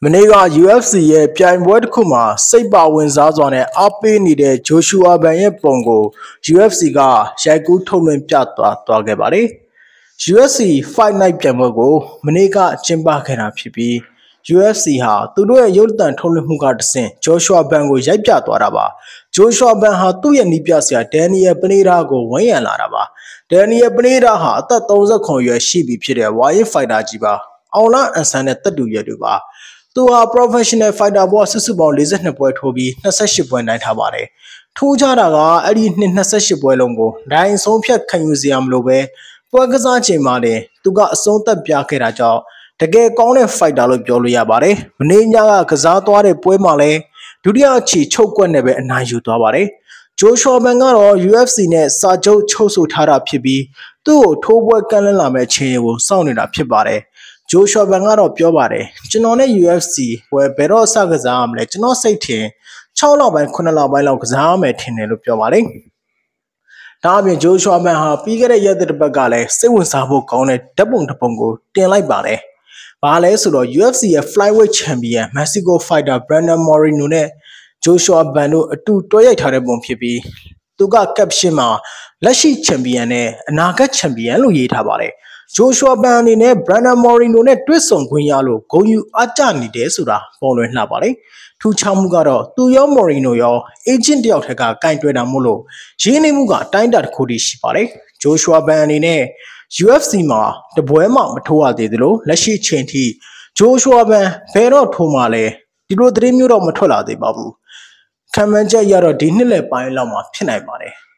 မနေ့က UFC ရဲ့ပြိုင်ပွဲတစ်ခုမှာစိတ်ပါဝင်စားစွာနဲ့အားပေးနေတဲ့ဂျိုရှူအာဘန်ရဲ့ပုံကို UFC ကရိုက်ကူးထုတ်လွှင့်ပြသွားခဲ့ပါတယ်။ UFC Fight Night ပြိုင်ပွဲကိုမနေ့ကကျင်းပခဲ့တာဖြစ်ပြီး UFC ဟာသူတို့ရဲ့ရုပ်သံထုတ်လွှင့်မှုကတဆင့်ဂျိုရှူအာဘန်ကိုရိုက်ပြသွားတာပါ။ဂျိုရှူအာဘန်ဟာသူ့ရဲ့နီးပြဆရာဒန်နီယယ်ပနေဒါကိုဝန်းရံလာတာပါ။ဒန်နီယယ်ပနေဒါဟာအသက်39အရွယ်ရှိပြီဖြစ်တဲ့ဝါရစ်ဖိုက်တာကြီးပါ။အောင်လအန်ဆန်နဲ့တက်တူရွယ်တူပါ။သူဟာ professional fighter ဘွားစုစုပေါင်း42ပွဲထိုးပြီး28ပွဲနိုင်ထားပါတယ်။ထိုးကြတာကအဲ့ဒီနှစ်28ပွဲလုံးကိုဒိုင်ဆုံးဖြတ်ခံယူစရာမလိုပဲပွဲကစားချိန်မှာတင်သူကအဆုံးသက်ပြခဲ့တာကြောင့်တကယ်ကောင်းတဲ့ fighter လို့ပြောလို့ရပါတယ်။မနေ့ညကကစားသွားတဲ့ပွဲမှာလည်းဒုတိယချီချုပ်ကွက်နဲ့ပဲအနိုင်ယူသွားပါတယ်။ဂျိုရှူအာဘန်ကတော့ UFC နဲ့စာချုပ်ချုပ်ဆိုထားတာဖြစ်ပြီးသူ့ကိုထိုးပွဲကမ်းလှမ်းလာမဲ့အခြေအနေကိုစောင့်နေတာဖြစ်ပါတယ်။ဂျိုရှူအာဘန်ကတော့ပြောပါတယ်ကျွန်တော်နဲ့ UFC ဘယ်တော့စကစားရမလဲကျွန်တော်စိတ်ထင်6လပိုင်း9လပိုင်းလောက်ကစားရမယ်ထင်တယ်လို့ပြောပါတယ်။ဒါအပြင်ဂျိုရှူအာဘန်ဟာပြီးခဲ့တဲ့ရက်တစ်ပတ်ကလည်းစိတ်ဝင်စားဖို့ကောင်းတဲ့ဓာတ်ပုံတစ်ပုံကိုတင်လိုက်ပါတယ်။ဘာလဲဆိုတော့ UFC ရဲ့ Flyweight Champion Mexico Fighter Brandon Moreno နဲ့ဂျိုရှူအာဘန်တို့အတူတွဲရိုက်ထားတဲ့ပုံဖြစ်ပြီးသူက caption မှာလက်ရှိ Champion နဲ့အနာဂတ် Champion လို့ရေးထားပါတယ်။ဂျိုရှူအာဘန်အနေနဲ့ Brandon Moreno နဲ့တွေ့ဆုံခွင့်ရလို့ဂုဏ်ယူအားကျနေတယ်ဆိုတာပေါ်လွင်လှပါတယ်။ထူးခြားမှုကတော့သူရော Moreno ရော agent တယောက်ထက်ကကင်တွယ်တာမို့လို့ရင်းနှီးမှုကအတိုင်းအတာတစ်ခုတည်းရှိပါတယ်။ဂျိုရှူအာဘန်အနေနဲ့ UFC မှာတပွဲမှမထိုးရသေးသလိုလက်ရှိချိန်ထိဂျိုရှူအာဘန်ဘယ်တော့ထိုးမှလဲဒီလိုသတင်းမျိုးတော့မထွက်လာသေးပါဘူး။ခံမှန်းချက်ရတော့ဒီနှစ်လယ်ပိုင်းလောက်မှာဖြစ်နိုင်ပါတယ်။